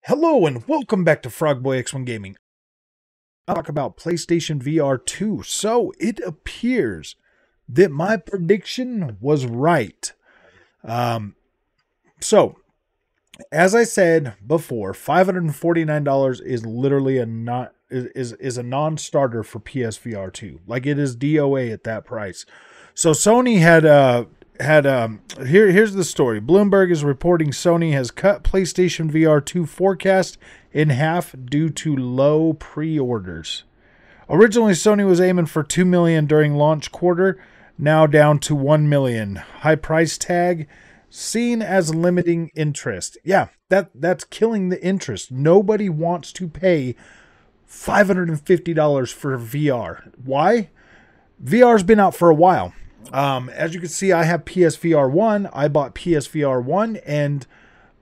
Hello and welcome back to Frogboy X1 Gaming. I'll talk about PlayStation VR 2. So it appears that my prediction was right. So as I said before, $549 is literally a non-starter for PSVR 2. Like, it is DOA at that price. So Sony here's the story. Bloomberg is reporting Sony has cut PlayStation VR 2 forecast in half due to low pre-orders. Originally, Sony was aiming for 2 million during launch quarter, now down to 1 million. High price tag seen as limiting interest. Yeah, that's killing the interest. Nobody wants to pay $550 for VR. Why? VR's been out for a while. As you can see, I have PSVR 1. I bought PSVR 1 and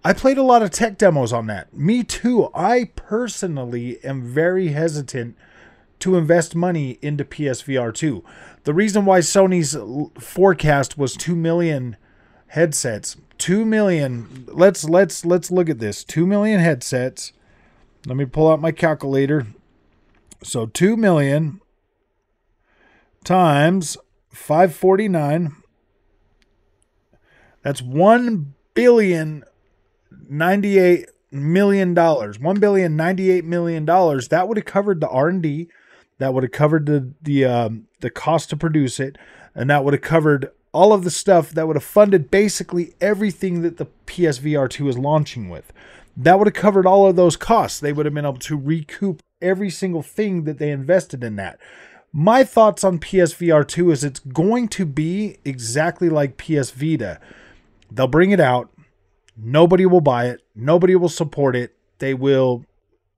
I played a lot of tech demos on that. Me too. I personally am very hesitant to invest money into PSVR 2. The reason why Sony's forecast was 2 million headsets. 2 million. Let's look at this. 2 million headsets. Let me pull out my calculator. So 2 million times 549, that's $1,098,000,000. $1,098,000,000. That would have covered the R&D, that would have covered the cost to produce it, and that would have covered all of the stuff that would have funded basically everything that the PSVR 2 is launching with. That would have covered all of those costs. They would have been able to recoup every single thing that they invested in that. My thoughts on PSVR 2 is it's going to be exactly like PS Vita. They'll bring it out. Nobody will buy it. Nobody will support it. They will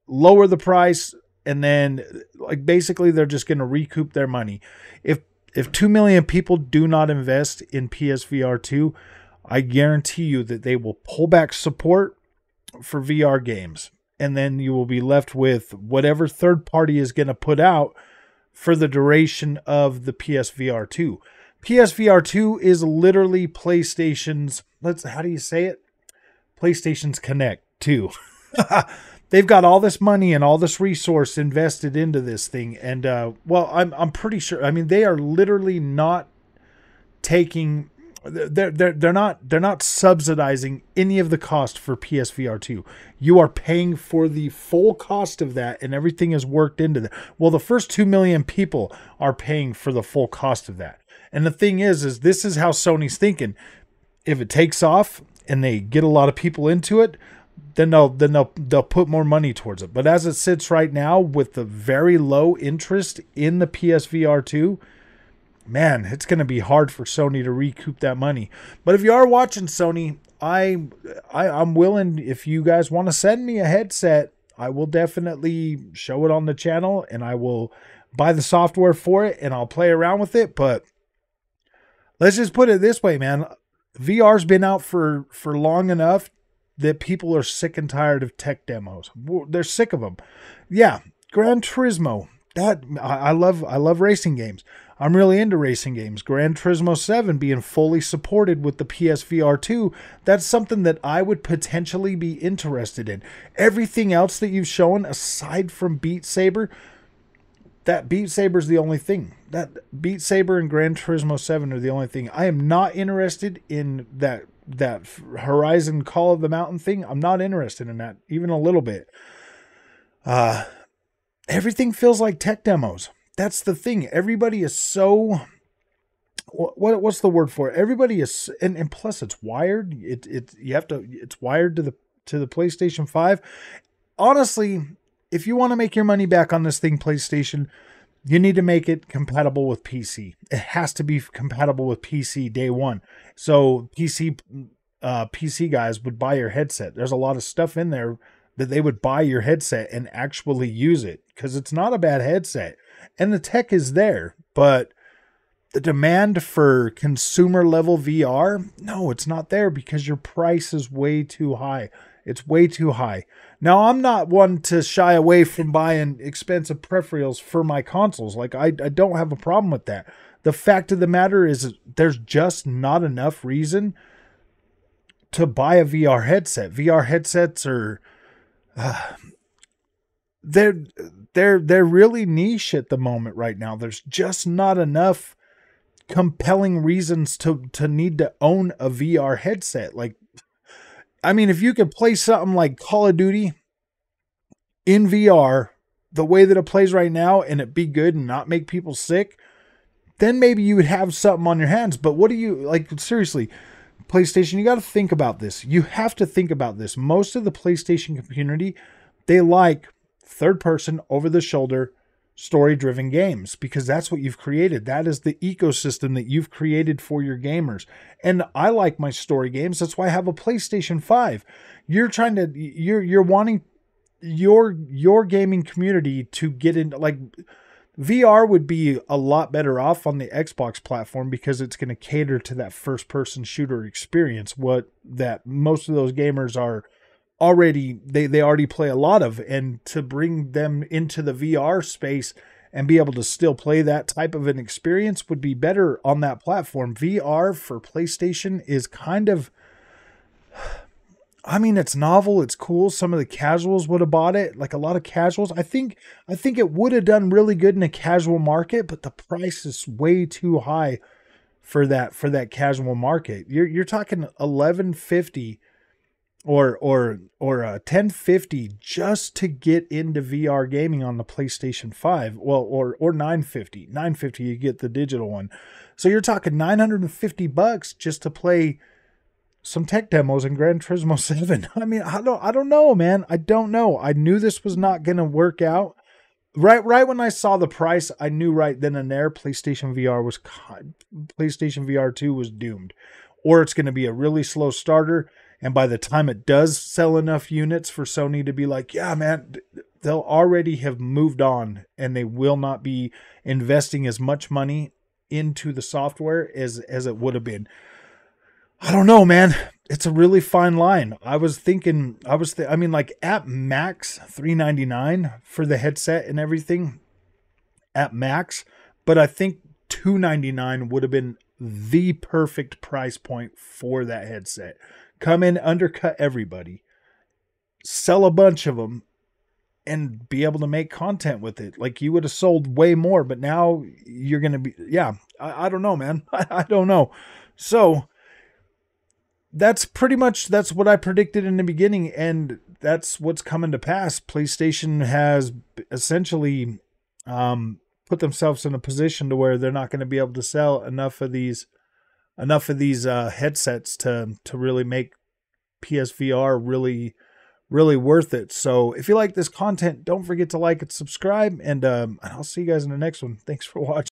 lower the price, and then basically they're just going to recoup their money. If 2 million people do not invest in PSVR 2, I guarantee you that they will pull back support for VR games. And then you will be left with whatever third party is going to put out for the duration of the PSVR 2. PSVR 2 is literally PlayStation's, how do you say it? PlayStation's Connect 2. They've got all this money and all this resource invested into this thing. And, I'm pretty sure, they are literally not taking, they're not subsidizing any of the cost for PSVR 2. You are paying for the full cost of that, and everything is worked into that. Well, the first 2 million people are paying for the full cost of that. And the thing is this is how Sony's thinking. If it takes off and they get a lot of people into it, then they'll put more money towards it. But as it sits right now, with the very low interest in the PSVR 2, man, it's going to be hard for Sony to recoup that money. But if you are watching Sony, I'm willing, if you guys want to send me a headset, I will definitely show it on the channel, and I will buy the software for it, and I'll play around with it. But let's just put it this way, man. VR's been out for long enough that people are sick and tired of tech demos. They're sick of them. Yeah, Gran Turismo. I love racing games. I'm really into racing games. Gran Turismo 7 being fully supported with the PSVR 2, that's something that I would potentially be interested in. Everything else that you've shown, aside from Beat Saber, that Beat Saber's the only thing. That Beat Saber and Gran Turismo 7 are the only thing. I am not interested in that Horizon Call of the Mountain thing. I'm not interested in that, even a little bit. Everything feels like tech demos. That's the thing. Everybody is so, what's the word for it? Everybody is, and plus it's wired. It's wired to the PlayStation 5. Honestly, if you want to make your money back on this thing, PlayStation, you need to make it compatible with PC. It has to be compatible with PC day one. So PC guys would buy your headset. There's a lot of stuff in there that they would buy your headset and actually use it, because it's not a bad headset. And the tech is there, but the demand for consumer level VR, no, it's not there, because your price is way too high. It's way too high. Now, I'm not one to shy away from buying expensive peripherals for my consoles. Like, I don't have a problem with that. The fact of the matter is there's just not enough reason to buy a VR headset. VR headsets are uh, they're they're really niche at the moment right now. There's just not enough compelling reasons to need to own a VR headset. Like, I mean, if you could play something like Call of Duty in VR the way that it plays right now and it be good and not make people sick, then maybe you would have something on your hands. But what do you, like, seriously, PlayStation, you got to think about this. You have to think about this. Most of the PlayStation community, they like third person, over the shoulder, story driven games because that's what you've created. That is the ecosystem that you've created for your gamers. And I like my story games. That's why I have a PlayStation 5. You're wanting your gaming community to get into, like, VR would be a lot better off on the Xbox platform because it's going to cater to that first person shooter experience, what that most of those gamers are already, they already play a lot of. And to bring them into the VR space and be able to still play that type of an experience would be better on that platform. VR for PlayStation is kind of, I mean, it's novel, it's cool. Some of the casuals would have bought it, like a lot of casuals. I think it would have done really good in a casual market, but the price is way too high for that casual market. You're talking 1150 or 1050 just to get into VR gaming on the PlayStation 5. Well, or 950. 950 you get the digital one. So you're talking $950 just to play some tech demos in Gran Turismo 7. I mean, I don't know, man. I don't know. I knew this was not going to work out. Right when I saw the price, I knew right then and there PlayStation VR 2 was doomed. Or it's going to be a really slow starter, and by the time it does sell enough units for Sony to be like, yeah, man, they'll already have moved on and they will not be investing as much money into the software as it would have been. I don't know, man. It's a really fine line. I mean, like at max $399 for the headset and everything at max, but I think $299 would have been the perfect price point for that headset. Come in, undercut everybody, sell a bunch of them, and be able to make content with it. Like, you would have sold way more, but now you're going to be, yeah, I don't know, man. I don't know. So that's what I predicted in the beginning, and that's what's coming to pass. PlayStation has essentially put themselves in a position to where they're not going to be able to sell enough of these headsets to really make PSVR really worth it. So if you like this content, don't forget to like and subscribe, and I'll see you guys in the next one. Thanks for watching.